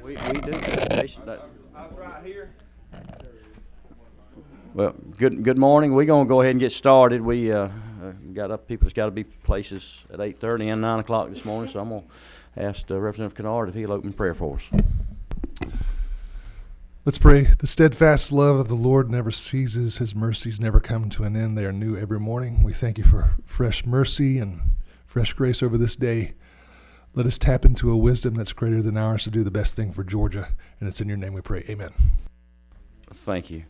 We do. Jason, I was right here. well, good morning. We're gonna go ahead and get started. We people's got to be places at 8:30 and 9 o'clock this morning. So I'm gonna ask Representative Kennard if he'll open prayer for us. Let's pray. The steadfast love of the Lord never ceases. His mercies never come to an end. They are new every morning. We thank you for fresh mercy and fresh grace over this day. Let us tap into a wisdom that's greater than ours to do the best thing for Georgia. And it's in your name we pray. Amen. Thank you.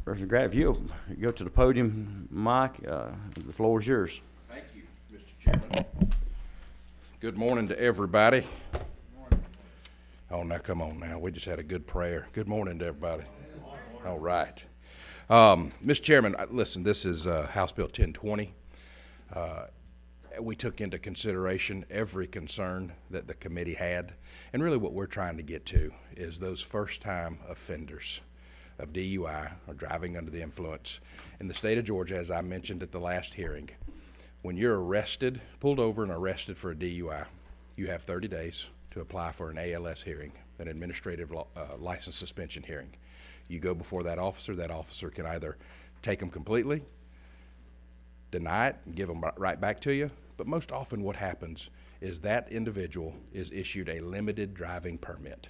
Representative Grant, if you go to the podium, Mike, the floor is yours. Thank you, Mr. Chairman. Good morning to everybody. Good morning. Oh, now come on now. We just had a good prayer. Good morning to everybody. All right. Mr. Chairman, listen, this is House Bill 1020. We took into consideration every concern that the committee had, and really what we're trying to get to is those first-time offenders of DUI or driving under the influence. In the state of Georgia, as I mentioned at the last hearing, when you're arrested, pulled over and arrested for a DUI, you have 30 days to apply for an ALS hearing, an administrative license suspension hearing. You go before that officer can either take them completely, deny it, and give them right back to you, but most often what happens is that individual is issued a limited driving permit.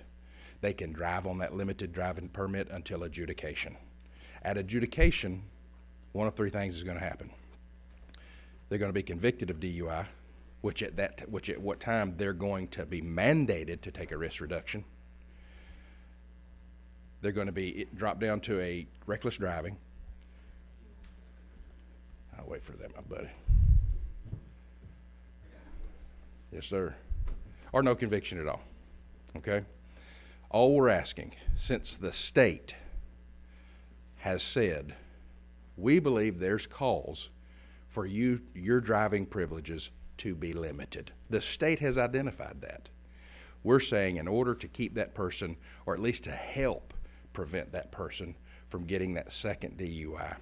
They can drive on that limited driving permit until adjudication. At adjudication, one of three things is going to happen. They're going to be convicted of DUI, which at what time they're going to be mandated to take a risk reduction. They're going to be dropped down to a reckless driving. I'll wait for that, my buddy. Yes, sir. Or no conviction at all. Okay? All we're asking, since the state has said, we believe there's cause for your driving privileges to be limited. The state has identified that. We're saying in order to keep that person, or at least to help prevent that person from getting that second DUI,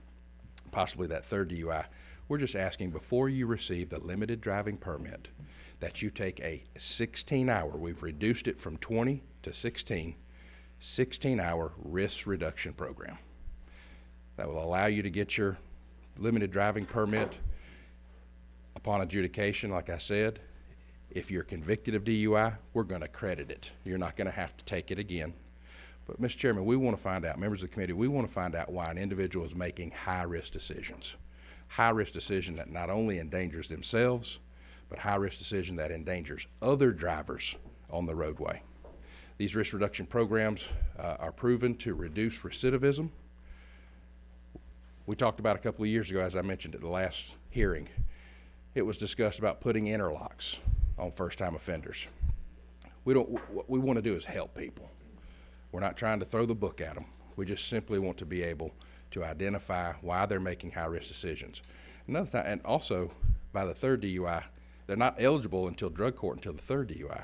possibly that third DUI, we're just asking before you receive the limited driving permit that you take a 16-hour, we've reduced it from 20 to 16-hour risk reduction program. That will allow you to get your limited driving permit upon adjudication, like I said. If you're convicted of DUI, we're going to credit it. You're not going to have to take it again. But, Mr. Chairman, we want to find out, members of the committee, we want to find out why an individual is making high-risk decisions. High-risk decision that not only endangers themselves, but high-risk decision that endangers other drivers on the roadway. These risk reduction programs are proven to reduce recidivism. We talked about a couple of years ago, as I mentioned at the last hearing, it was discussed about putting interlocks on first-time offenders. What we want to do is help people. We're not trying to throw the book at them. We just simply want to be able to identify why they're making high-risk decisions. Another thing, and also by the third DUI, they're not eligible until drug court until the third DUI.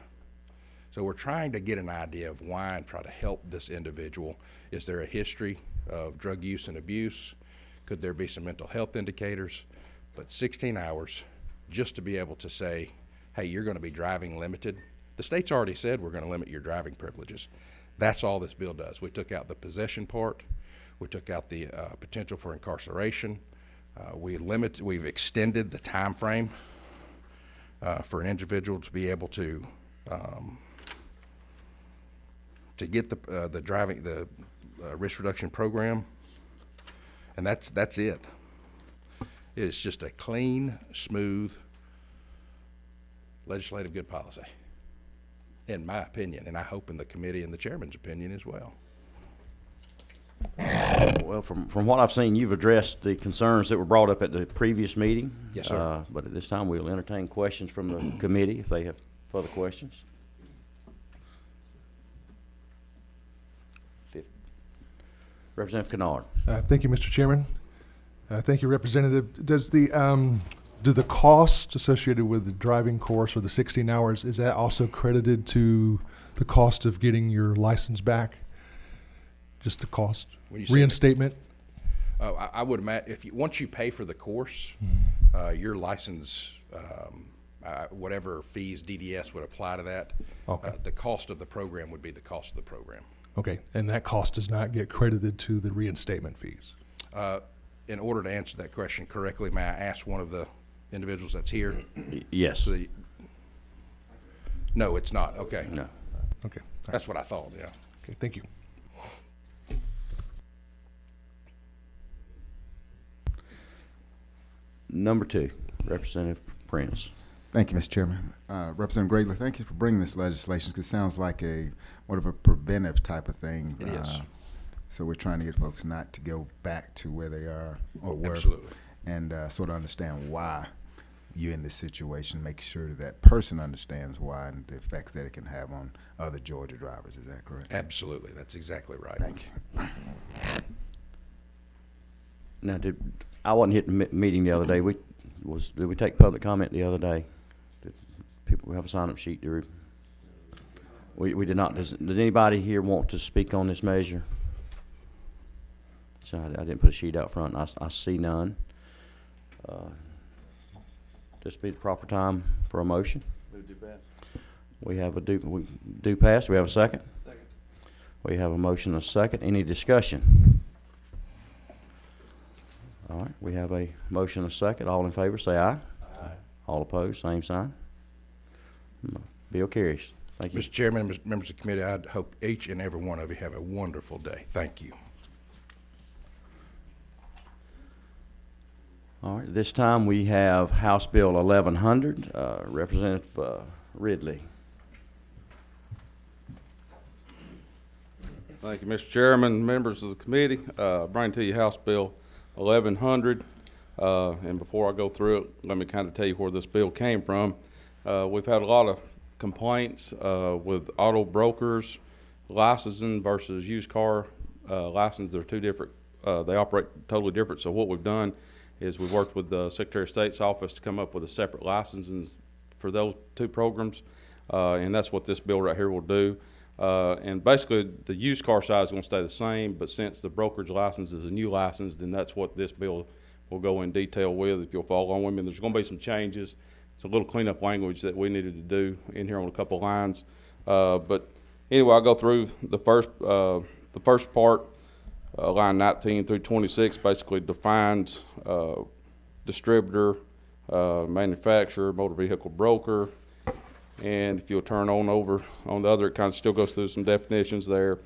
So we're trying to get an idea of why and try to help this individual. Is there a history of drug use and abuse? Could there be some mental health indicators? But 16 hours just to be able to say, hey, you're going to be driving limited. The state's already said we're going to limit your driving privileges. That's all this bill does. We took out the possession part. We took out the potential for incarceration. We've extended the time frame for an individual to be able to get the risk reduction program, and that's it. It's just a clean, smooth, legislative good policy, in my opinion, and I hope in the committee and the chairman's opinion as well. Well, from what I've seen, you've addressed the concerns that were brought up at the previous meeting. Yes, sir. But at this time, we'll entertain questions from the committee if they have further questions. Representative Kennard. Thank you, Mr. Chairman. Thank you, Representative. Does do the cost associated with the driving course or the 16 hours, is that also credited to the cost of getting your license back? Just the cost? Reinstatement? I would imagine once you pay for the course, your license whatever fees DDS would apply to that. Okay. The cost of the program would be the cost of the program. Okay, and that cost does not get credited to the reinstatement fees? In order to answer that question correctly, may I ask one of the individuals that's here? Yes. No, it's not. Okay. No. Okay. That's what I thought, yeah. Okay, thank you. Number 2, Representative Prince. Thank you, Mr. Chairman. Representative Gregler, thank you for bringing this legislation, because it sounds like more of a preventive type of thing. It is. So we're trying to get folks not to go back to where they are or were. Absolutely. And sort of understand why you're in this situation, make sure that person understands why and the effects that it can have on other Georgia drivers. Is that correct? Absolutely. That's exactly right. Thank you. Now, I wasn't here at the meeting the other day. Did we take public comment the other day? Did people have a sign-up sheet? We did not. Does anybody here want to speak on this measure? So I didn't put a sheet out front. I see none. This be the proper time for a motion. We have a do pass. Do we have a second? Second. We have a motion and a second. Any discussion? All right. We have a motion and a second. All in favor, say aye. Aye. All opposed, same sign. Bill carries. Thank you. Mr. Chairman, members of the committee, I hope each and every one of you have a wonderful day. Thank you. All right. This time we have House Bill 1100. Representative Ridley. Thank you, Mr. Chairman, members of the committee. Bring to you House Bill 1100. And before I go through it, let me kind of tell you where this bill came from. We've had a lot of complaints with auto brokers licensing versus used car license. They're two different, they operate totally different. So what we've done is we've worked with the Secretary of State's office to come up with a separate license for those two programs. And that's what this bill right here will do. And basically the used car side is going to stay the same, but since the brokerage license is a new license, then that's what this bill will go in detail with, if you'll follow on with me. There's going to be some changes. It's a little cleanup language that we needed to do in here on a couple of lines. But anyway, I'll go through the first part, line 19 through 26, basically defines distributor, manufacturer, motor vehicle broker. And if you'll turn on over on the other, it kind of still goes through some definitions there.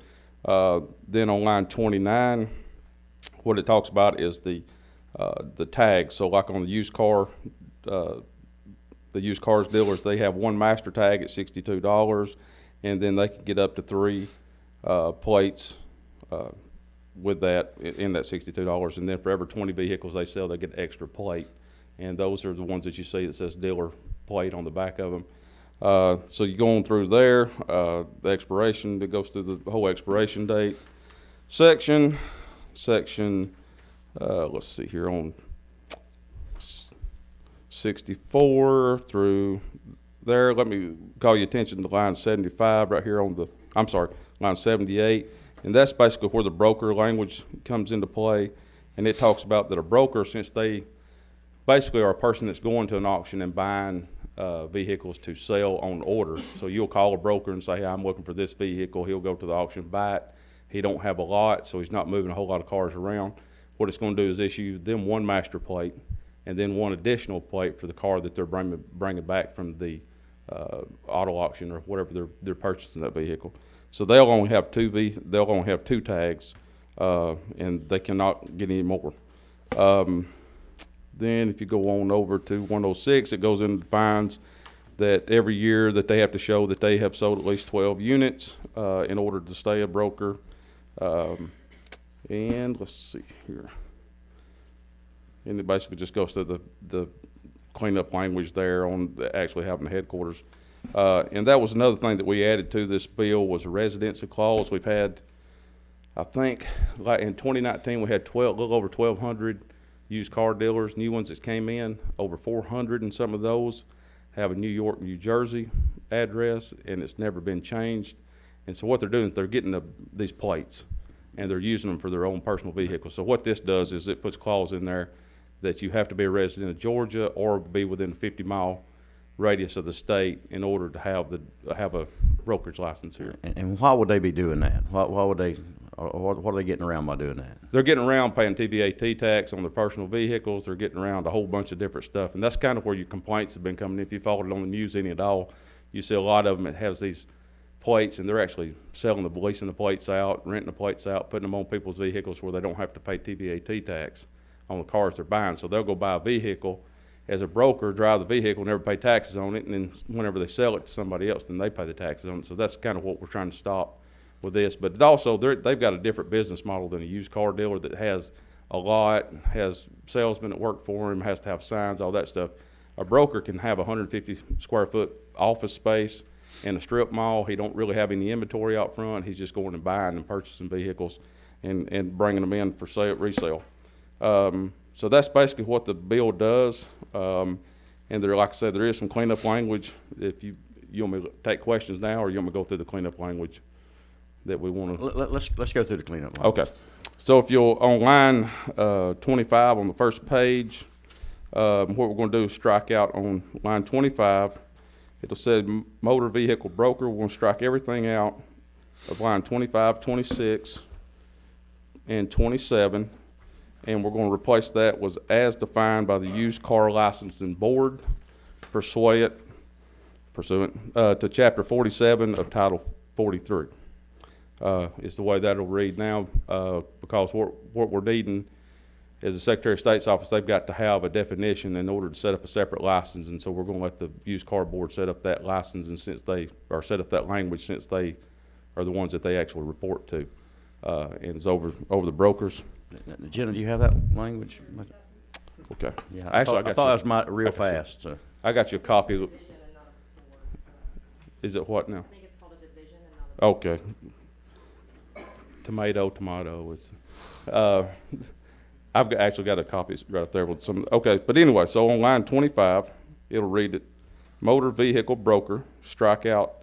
Then on line 29, what it talks about is the tag. So like on the used cars dealers, they have one master tag at $62, and then they can get up to 3 plates with that in that $62. And then for every 20 vehicles they sell, they get an extra plate. And those are the ones that you see that says dealer plate on the back of them. So you're going through there, the expiration, that goes through the whole expiration date section, let's see here on 64 through there. Let me call your attention to line 75 right here on line 78. And that's basically where the broker language comes into play. And it talks about that a broker, since they basically are a person that's going to an auction and buying vehicles to sell on order. So you'll call a broker and say, hey, I'm looking for this vehicle. He'll go to the auction, buy it. He don't have a lot, so he's not moving a whole lot of cars around. What it's going to do is issue them one master plate and then one additional plate for the car that they're bringing back from the auto auction or whatever they're purchasing that vehicle. So they'll only have two tags, and they cannot get any more. Then if you go on over to 106, it goes in and defines that every year that they have to show that they have sold at least 12 units in order to stay a broker. And let's see here. And it basically just goes through the cleanup language there on actually having the headquarters. And that was another thing that we added to this bill was a residency clause. We've had, I think, like in 2019, we had a little over 1,200 used car dealers, new ones that came in. Over 400 and some of those have a New York, New Jersey address, and it's never been changed. And so what they're doing is they're getting these plates, and they're using them for their own personal vehicles. So what this does is it puts a clause in there that you have to be a resident of Georgia or be within a 50-mile radius of the state in order to have a brokerage license here. And why would they be doing that? Why would they, or what are they getting around by doing that? They're getting around paying TVA tax on their personal vehicles. They're getting around a whole bunch of different stuff, and that's kind of where your complaints have been coming. If you followed it on the news any at all, you see a lot of them that has these plates, and they're actually leasing the plates out, renting the plates out, putting them on people's vehicles where they don't have to pay TVA tax on the cars they're buying. So they'll go buy a vehicle as a broker, drive the vehicle, never pay taxes on it, and then whenever they sell it to somebody else, then they pay the taxes on it. So that's kind of what we're trying to stop with this. But also, they've got a different business model than a used car dealer that has a lot, has salesmen that work for him, has to have signs, all that stuff. A broker can have 150 square foot office space in a strip mall. He don't really have any inventory out front. He's just going and buying and purchasing vehicles and bringing them in for sale, resale. So that's basically what the bill does. And there, like I said, there is some cleanup language. If you want me to take questions now, or you want me to go through the cleanup language that we want to? Let's go through the cleanup language. Okay. So if you'll, on line 25 on the first page, what we're going to do is strike out on line 25. It'll say motor vehicle broker. We're going to strike everything out of line 25, 26, and 27. And we're going to replace that was as defined by the Used Car Licensing Board, pursuant to Chapter 47 of Title 43. Is the way that'll read now, because what we're needing is the Secretary of State's office. They've got to have a definition in order to set up a separate license, and so we're going to let the Used Car Board set up that license, and set up that language, since they are the ones that they actually report to, and it's over the brokers. Jenna, do you have that language? Okay. Yeah, Actually, I thought that was real fast. So. I got you a copy. Is it what now? I think it's called a division and not a Okay. Tomato. It's, I've actually got a copy right there with some. Okay, but anyway, so on line 25, it'll read it: motor vehicle broker. Strike out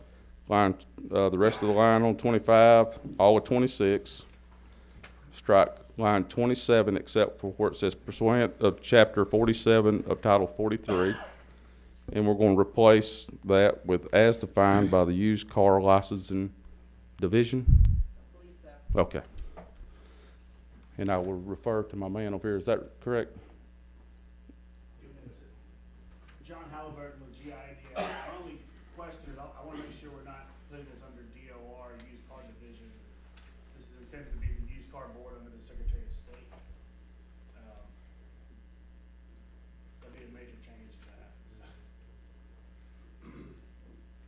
line the rest of the line on 25, all of 26. Strike line 27, except for where it says pursuant of Chapter 47 of Title 43. And we're going to replace that with as defined by the Used Car Licensing Division. I believe so. Okay. And I will refer to my man over here. Is that correct? John Halliburton with GIDA. Our only question is, I want to make sure we're not putting this under DOR, Used Car Division. This is intended to be the Used Car Board under the Secretary of State. That'd be a major change to that.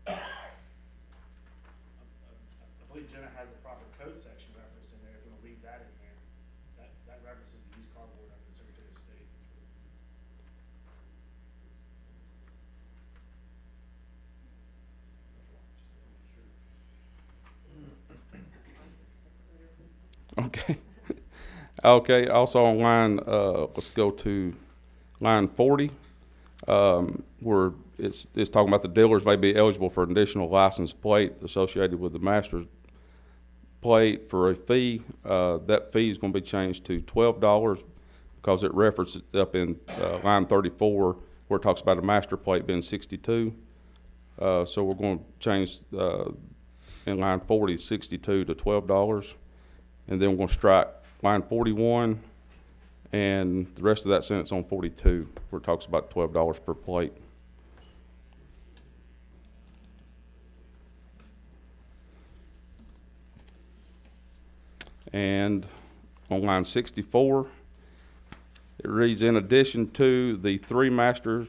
I believe Jenna has the proper code section referenced in there. If we'll leave that in there, that references the Used Car Board under the Secretary of State. Okay. Okay, also on line, let's go to line 40, where it's talking about the dealers may be eligible for an additional license plate associated with the master's plate for a fee. That fee is going to be changed to $12 because it references up in line 34 where it talks about a master plate being $62. So we're going to change in line 40, 62 to $12. And then we're going to strike line 41 and the rest of that sentence on 42 where it talks about $12 per plate. And on line 64, it reads, in addition to the 3 master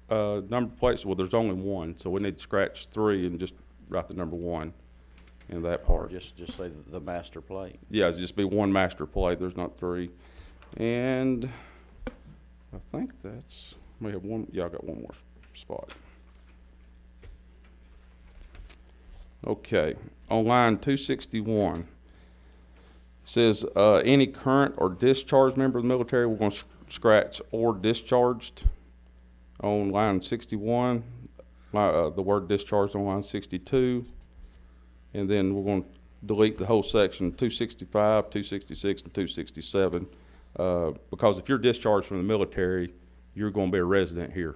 number plates, well, there's only 1, so we need to scratch 3 and just write the number 1 in that part. Or just say the master plate. Yeah, it'd just be 1 master plate. There's not 3. And I think that's, we have one. Yeah, I got one more spot. Okay, on line 261, it says any current or discharged member of the military. We're going to scratch or discharged on line 61. The word discharged on line 62. And then we're going to delete the whole section 265, 266, and 267 because if you're discharged from the military, you're going to be a resident here.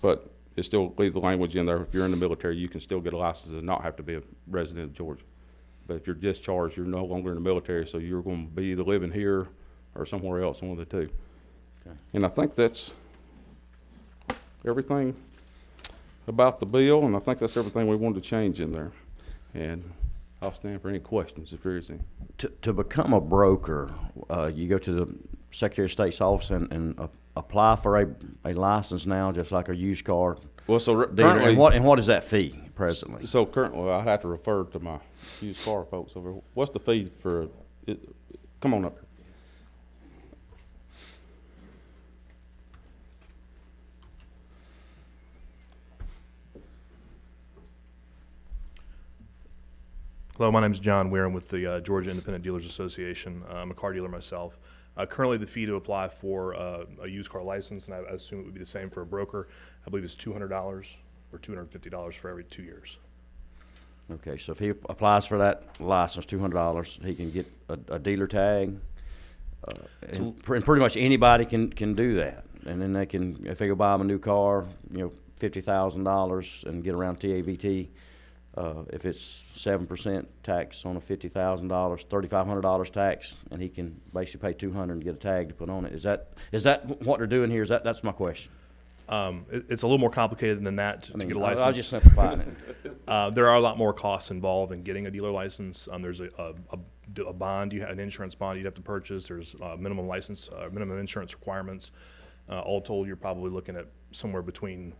but it still leaves the language in there. If you're in the military, you can still get a license and not have to be a resident of Georgia. But if you're discharged, you're no longer in the military, so you're going to be either living here or somewhere else, one of the two. Okay. And I think that's everything about the bill, and I think that's everything we wanted to change in there. And I'll stand for any questions if there is any. To become a broker, you go to the Secretary of State's office and apply for a license now, just like a used car Well, so dealer. currently, And what is that fee presently? so currently, I'd have to refer to my used car folks over here. What's the fee for it? Come on up here. Hello, my name is John Weir. I'm with the Georgia Independent Dealers Association. I'm a car dealer myself. Currently, the fee to apply for a used car license, and I assume it would be the same for a broker, I believe is $200 or $250 for every 2 years. Okay, so if he applies for that license, $200, he can get a dealer tag. And pretty much anybody can do that. And then they can, if they go buy them a new car, $50,000 and get around TABT. If it's 7% tax on a $50,000, $3,500 tax, and he can basically pay $200 and get a tag to put on it. Is that what they're doing here? That's my question. It's a little more complicated than that to get a license. I was just simplifying it. There are a lot more costs involved in getting a dealer license. There's a bond, an insurance bond you'd have to purchase. There's minimum license, minimum insurance requirements. All told, you're probably looking at somewhere between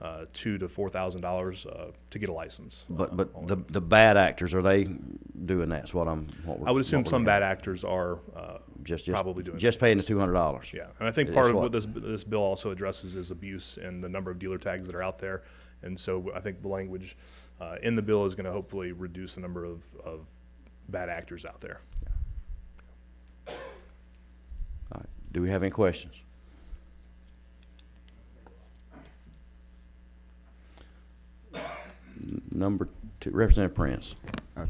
$2,000 to $4,000 to get a license. But the bad actors, are they doing that? That's what I would assume some bad actors are just probably doing just paying the $200. Yeah, and I think part of what this bill also addresses is abuse and the number of dealer tags that are out there. And so I think the language in the bill is going to hopefully reduce the number of bad actors out there. All right. Do we have any questions? Number 2, Representative Prince.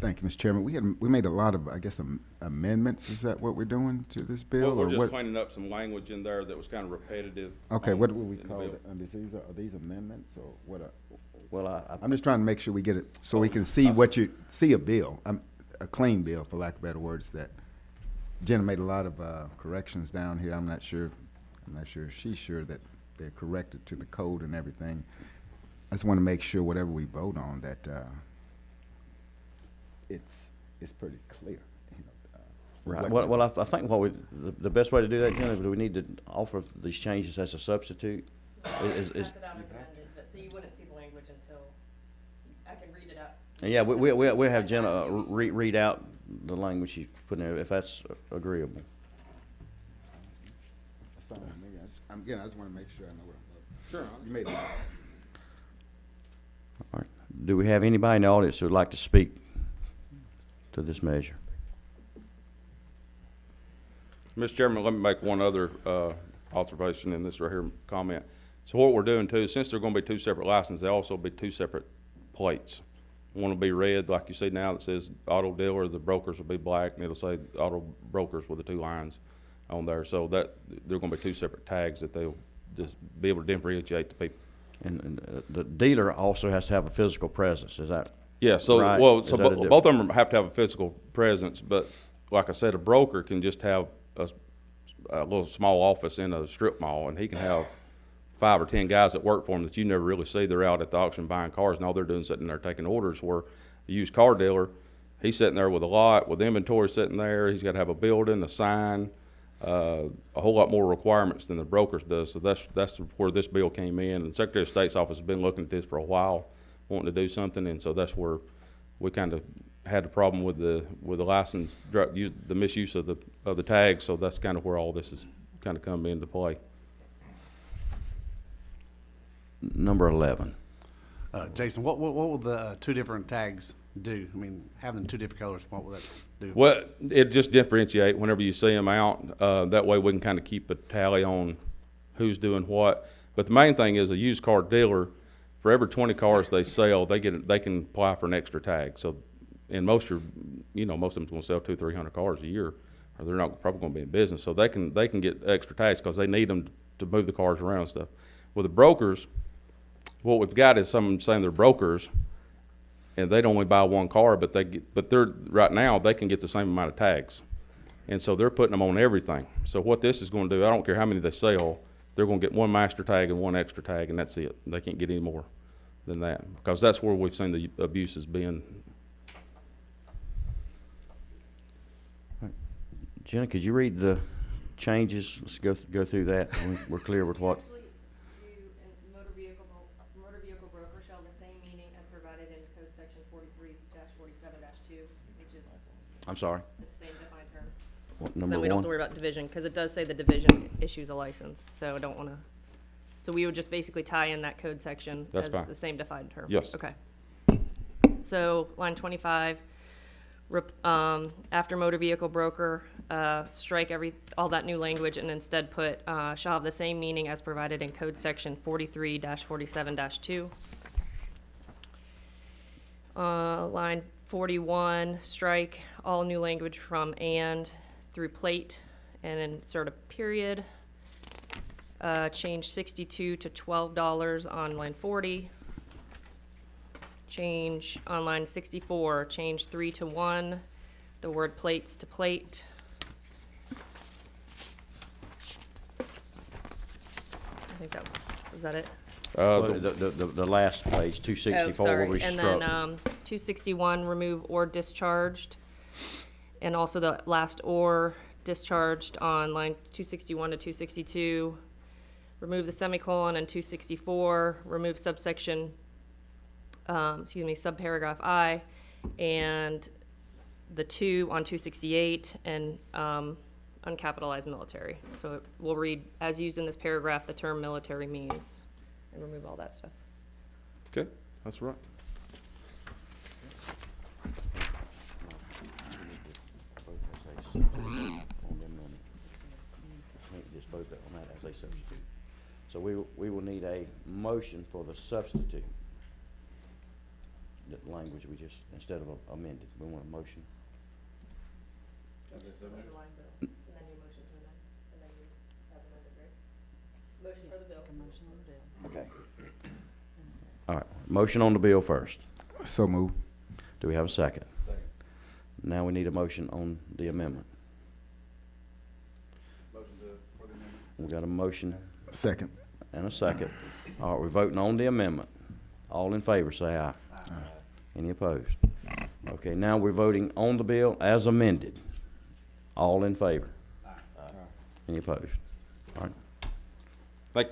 Thank you, Mr. Chairman. We made a lot of, I guess, amendments. Is that what we're doing to this bill? Well, we're or just what? cleaning up some language in there that was kind of repetitive. Okay, what would we in the call bill. it? Are these amendments or what? Well, I'm just trying to make sure we get it so we can see see a bill, a clean bill, for lack of better words. That Jenna made a lot of corrections down here. I'm not sure if she's sure that they're corrected to the code and everything. I just want to make sure whatever we vote on that it's pretty clear. right. Well, I think the best way to do that, Jenna, is we need to offer these changes as a substitute. Pass it out as amended, but so you wouldn't see the language until, I can read it out. And yeah, we'll have Jenna read out the language she's putting there, if that's agreeable. That's fine with me. I just want to make sure I know what I'm voting. Sure. You made it. All right. Do we have anybody in the audience who would like to speak to this measure? Mr. Chairman, let me make one other observation in this right here comment. So what we're doing too, since they're going to be 2 separate licenses, they'll also be 2 separate plates. One will be red, like you see now, that says auto dealer. The brokers will be black, and it'll say auto brokers with the 2 lines on there. So that they're going to be 2 separate tags that they'll just be able to differentiate the people. And the dealer also has to have a physical presence. Is that? Yeah. So right? both of them have to have a physical presence, but like I said, a broker can just have a little small office in a strip mall, and he can have 5 or 10 guys that work for him that you never really see. They're out at the auction buying cars, and all they're doing is sitting there taking orders. Where a used car dealer, he's sitting there with a lot, with inventory sitting there. He's got to have a building, a sign, a whole lot more requirements than the brokers does. So that's where this bill came in. And the Secretary of State's office has been looking at this for a while, wanting to do something, and so that's where we kind of had the problem with the license, the misuse of the tags. So that's kind of where all this has kind of come into play. Number 11. Jason, what will the 2 different tags do? I mean, having 2 different colors, what will that do? Well, it just differentiate whenever you see them out. That way we can kind of keep a tally on who's doing what. But the main thing is a used car dealer, for every 20 cars they sell, they can apply for an extra tag. So, and most of them's going to sell 200-300 cars a year, or they're not probably going to be in business. So they can get extra tags because they need them to move the cars around and stuff. With the brokers, what we've got is someone saying they're brokers, and they'd only buy one car, but they're right now they can get the same amount of tags, and so they're putting them on everything. So what this is going to do, I don't care how many they sell, they're going to get one master tag and one extra tag, and that's it. They can't get any more than that, because that's where we've seen the abuses being. Jenna, could you read the changes? Let's go through that. We're clear with what. Motor vehicle broker shall have the same meaning as provided in code section 43-47-2, which is. I'm sorry. The same defined term. What, So number then we don't have one? to worry about division, because it does say the division issues a license, so I don't want to. So we would just basically tie in that code section That's as fine. the same defined term. Yes. Okay. So line 25. After motor vehicle broker, strike all that new language and instead put, shall have the same meaning as provided in code section 43-47-2. Line 41, strike all new language from and through plate and insert a period. Change 62 to $12 on line 40. Change on line 64, change 3 to 1, the word plates to plate. I think that, was that it? The last page, 264, will be And struck. then 261, remove or discharged. And also the last or discharged on line 261 to 262. Remove the semicolon in 264, remove subsection subparagraph I, and the 2 on 268, and uncapitalized military. So we'll read, as used in this paragraph, the term military means, and remove all that stuff. Okay, that's right. Just vote on that as a substitute. So we will need a motion for the substitute. The language we just, instead of amended, we want a motion. Okay. All right, motion on the bill first. So move. Do we have a second? Second. Now we need a motion on the amendment. We got a motion Second. and a second. All right, we're voting on the amendment. All in favor, say aye. Aye. Any opposed? Okay, now we're voting on the bill as amended. All in favor? Aye. Any opposed? All right. Thank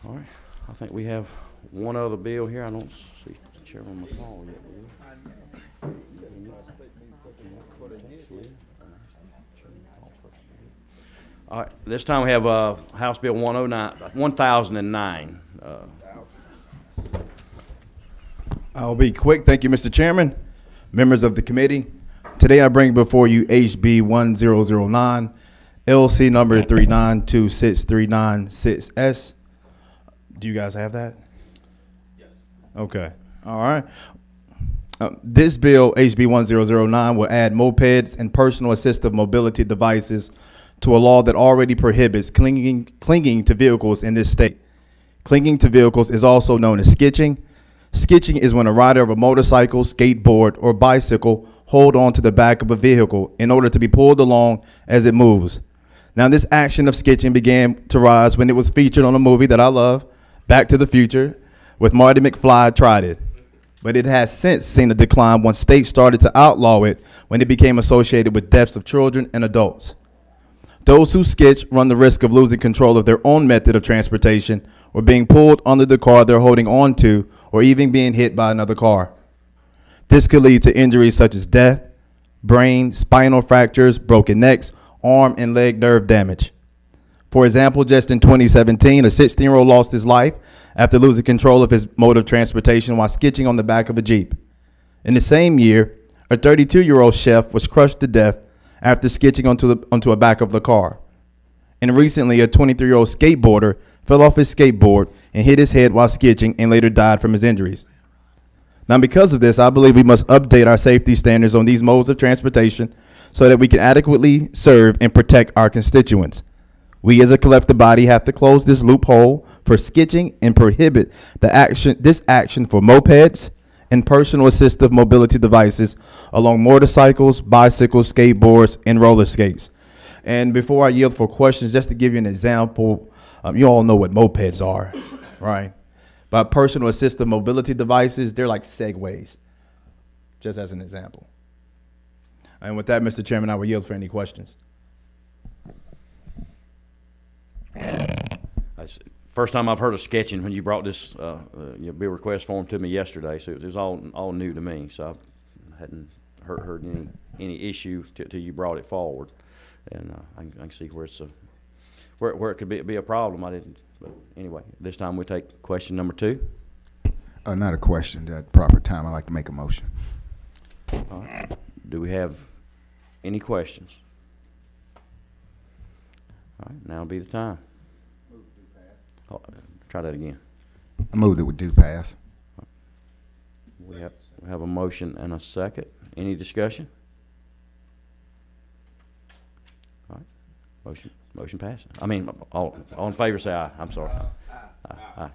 All right. I think we have one other bill here. I don't see Chairman McCall yet. Do you? All right. This time we have House Bill 1009. I'll be quick. Thank you, Mr. Chairman, members of the committee. Today I bring before you HB 1009, LC number 3926396S. Do you guys have that? Yes. Okay. All right. This bill, HB 1009, will add mopeds and personal assistive mobility devices to a law that already prohibits clinging to vehicles in this state. Clinging to vehicles is also known as skitching. Skitching is when a rider of a motorcycle, skateboard, or bicycle hold on to the back of a vehicle in order to be pulled along as it moves. Now, this action of skitching began to rise when it was featured on a movie that I love, Back to the Future, with Marty McFly tried it. But it has since seen a decline once states started to outlaw it when it became associated with deaths of children and adults. Those who skitch run the risk of losing control of their own method of transportation or being pulled under the car they're holding on to or even being hit by another car. This could lead to injuries such as death, brain, spinal fractures, broken necks, arm and leg nerve damage. For example, just in 2017, a 16-year-old lost his life after losing control of his mode of transportation while skitching on the back of a Jeep. In the same year, a 32-year-old chef was crushed to death after skitching onto a back of the car. And recently, a 23-year-old skateboarder fell off his skateboard and hit his head while skitching and later died from his injuries. Now, because of this, I believe we must update our safety standards on these modes of transportation so that we can adequately serve and protect our constituents. We as a collective body have to close this loophole for sketching and prohibit this action for mopeds and personal assistive mobility devices along motorcycles, bicycles, skateboards, and roller skates. And before I yield for questions, just to give you an example, you all know what mopeds are, right? But personal assistive mobility devices, they're like Segways, just as an example. And with that, Mr. Chairman, I will yield for any questions. That's first time I've heard of sketching when you brought this bill request form to me yesterday, so it was all new to me. So I hadn't heard any issue till you brought it forward, and I can see where it's where it could be a problem. I didn't, but anyway, this time we take question number 2. Not a question. At proper time, I'd like to make a motion. All right. Do we have any questions? All right, now will be the time. Oh, try that again. I move that we do pass. We have a motion and a second. Any discussion? All right, motion passes. I mean, all in favor say aye. I'm sorry. Aye.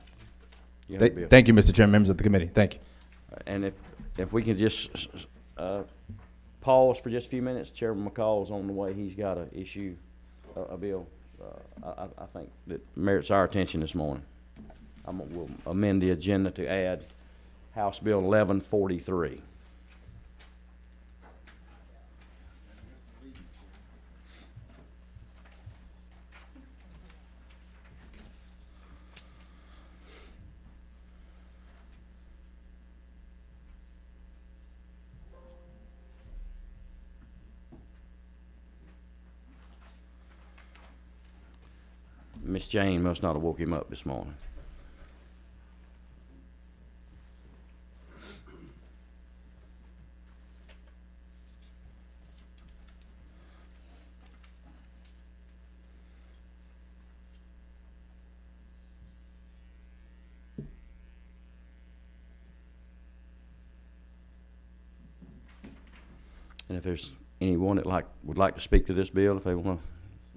You have a bill. Thank you, Mr. Chairman, members of the committee. Thank you. And if we can just pause for just a few minutes. Chairman McCall's on the way. He's got to issue a bill. I think that merits our attention this morning. We'll amend the agenda to add House Bill 1143. Miss Jane must not have woke him up this morning. And if there's anyone that would like to speak to this bill, if they want to.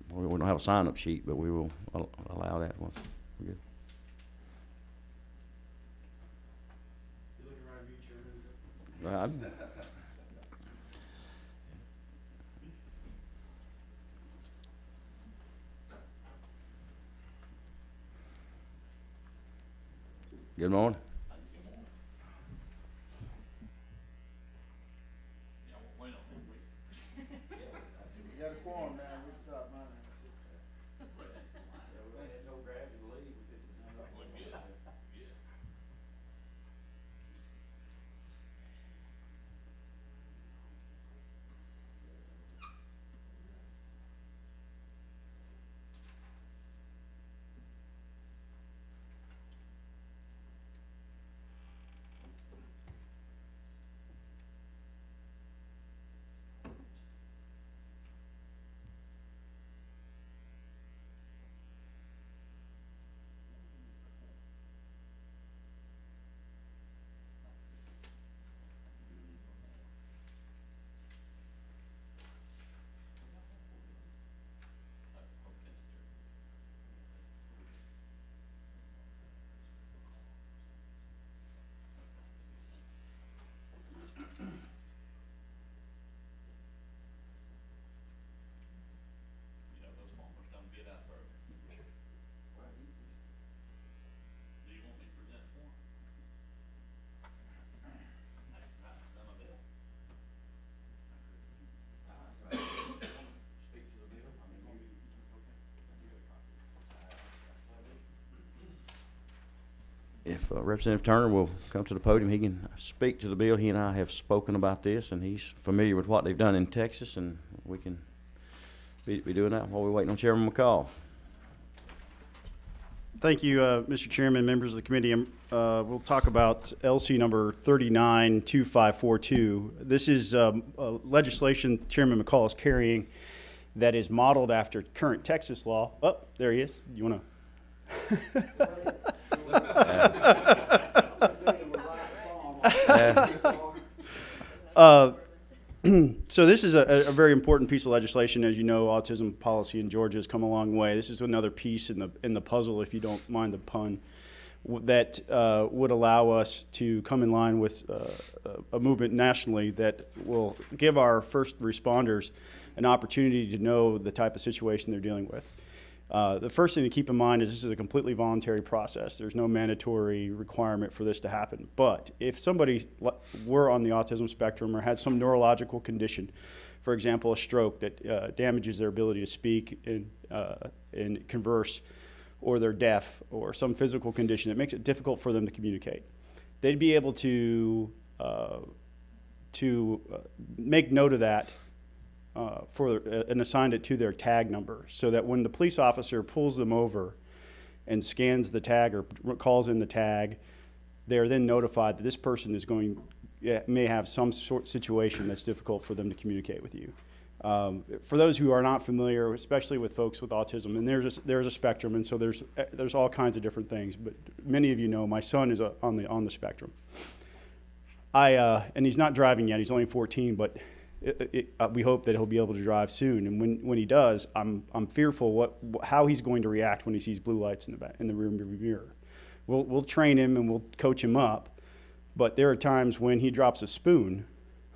We don't have a sign-up sheet, but we will allow that once we're good. You're looking right at me, Chairman, is it? Good morning. If Representative Turner will come to the podium, he can speak to the bill. He and I have spoken about this, and he's familiar with what they've done in Texas, and we can be doing that while we're waiting on Chairman McCall. Thank you, Mr. Chairman, members of the committee. We'll talk about LC number 392542. This is legislation Chairman McCall is carrying that is modeled after current Texas law. Oh, there he is. You want to? So this is a very important piece of legislation. As you know, autism policy in Georgia has come a long way. This is another piece in the puzzle, if you don't mind the pun, that would allow us to come in line with a movement nationally that will give our first responders an opportunity to know the type of situation they're dealing with. The first thing to keep in mind is this is a completely voluntary process. There's no mandatory requirement for this to happen. But if somebody were on the autism spectrum or had some neurological condition, for example, a stroke that damages their ability to speak and converse, or they're deaf, or some physical condition that makes it difficult for them to communicate, they'd be able to make note of that and assign it to their tag number, so that when the police officer pulls them over and scans the tag or calls in the tag, they're then notified that this person is may have some sort of situation that's difficult for them to communicate with you. For those who are not familiar, especially with folks with autism, and there's a spectrum, and so there's all kinds of different things. But many of you know my son is on the spectrum. And he's not driving yet; he's only 14. But we hope that he'll be able to drive soon. And when he does, I'm fearful how he's going to react when he sees blue lights in the rearview mirror. We'll train him and we'll coach him up. But there are times when he drops a spoon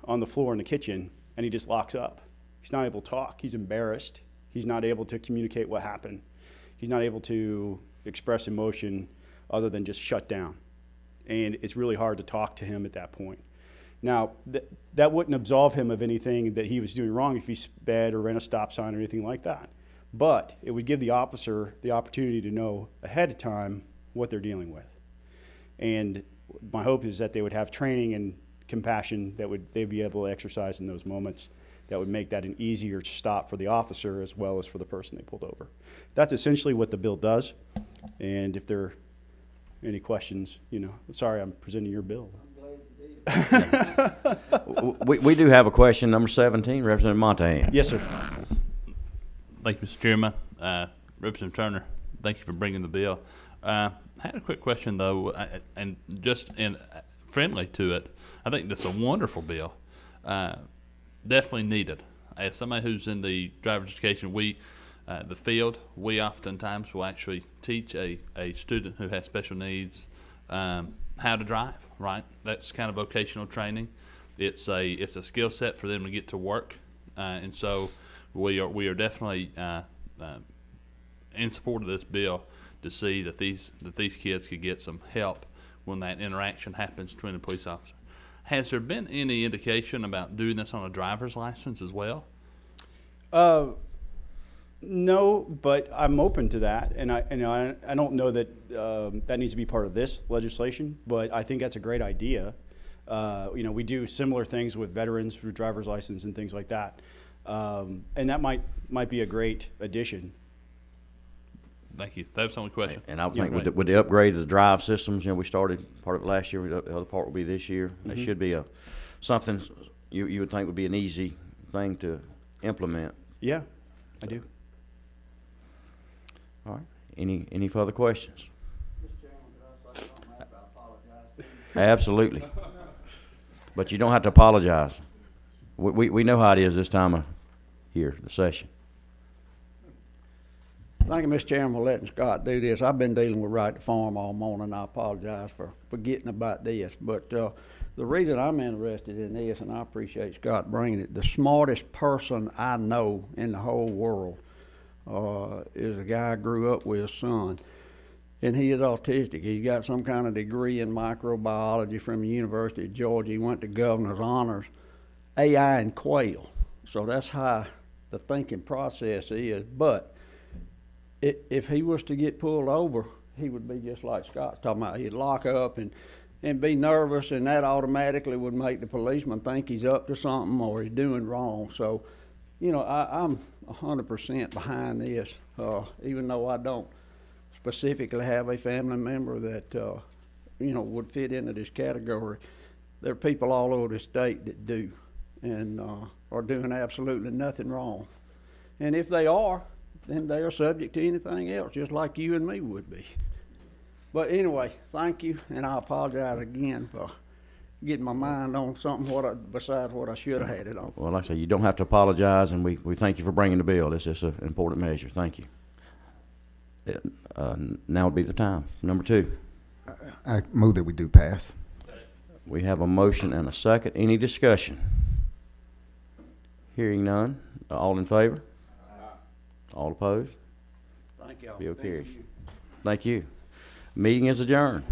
on the floor in the kitchen and he just locks up. He's not able to talk. He's embarrassed. He's not able to communicate what happened. He's not able to express emotion other than just shut down. And it's really hard to talk to him at that point. Now, that wouldn't absolve him of anything that he was doing wrong if he sped or ran a stop sign or anything like that. But it would give the officer the opportunity to know ahead of time what they're dealing with. And my hope is that they would have training and compassion that they'd be able to exercise in those moments that would make that an easier stop for the officer as well as for the person they pulled over. That's essentially what the bill does. And if there are any questions, sorry I'm presenting your bill. we do have a question, number 17, Representative Montahan. Yes, sir. Thank you, Mr. Chairman. Representative Turner, thank you for bringing the bill. I had a quick question, though, and just friendly to it. I think that's a wonderful bill. Definitely needed. As somebody who's in the driver's education, the field, we oftentimes will actually teach a student who has special needs how to drive, right? That's kind of vocational training. It's a skill set for them to get to work, and so we are definitely in support of this bill to see that these kids could get some help when that interaction happens between the police officer. Has there been any indication about doing this on a driver's license as well? No, but I'm open to that, and I don't know that that needs to be part of this legislation, but I think that's a great idea. We do similar things with veterans through driver's license and things like that, and that might be a great addition. Thank you. That was the only question. And I would think with the upgrade of the drive systems, we started part of it last year. The other part will be this year. Mm-hmm. It should be something you would think would be an easy thing to implement. Yeah, I do. All right. Any further questions? Mr. Chairman, could I say something after I apologize? Absolutely. But you don't have to apologize. We know how it is this time of year, the session. Thank you, Mr. Chairman, for letting Scott do this. I've been dealing with Right to Farm all morning. I apologize for forgetting about this. But the reason I'm interested in this, and I appreciate Scott bringing it, the smartest person I know in the whole world is a guy I grew up with, son. And he is autistic. He's got some kind of degree in microbiology from the University of Georgia. He went to Governor's Honors, AI and quail. So that's how the thinking process is. But if he was to get pulled over, he would be just like Scott's talking about. He'd lock up and be nervous, and that automatically would make the policeman think he's up to something or he's doing wrong. So, I'm 100% behind this, even though I don't specifically have a family member that, would fit into this category. There are people all over the state that do and are doing absolutely nothing wrong. And if they are, then they are subject to anything else, just like you and me would be. But anyway, thank you, and I apologize again for getting my mind on something besides what I should have had it on. Well, like I say, you don't have to apologize, and we thank you for bringing the bill. This is an important measure. Thank you. Now would be the time. Number 2. I move that we do pass. We have a motion and a second. Any discussion? Hearing none. All in favor? All opposed? Thank y'all. Bill carries. Thank you. Meeting is adjourned.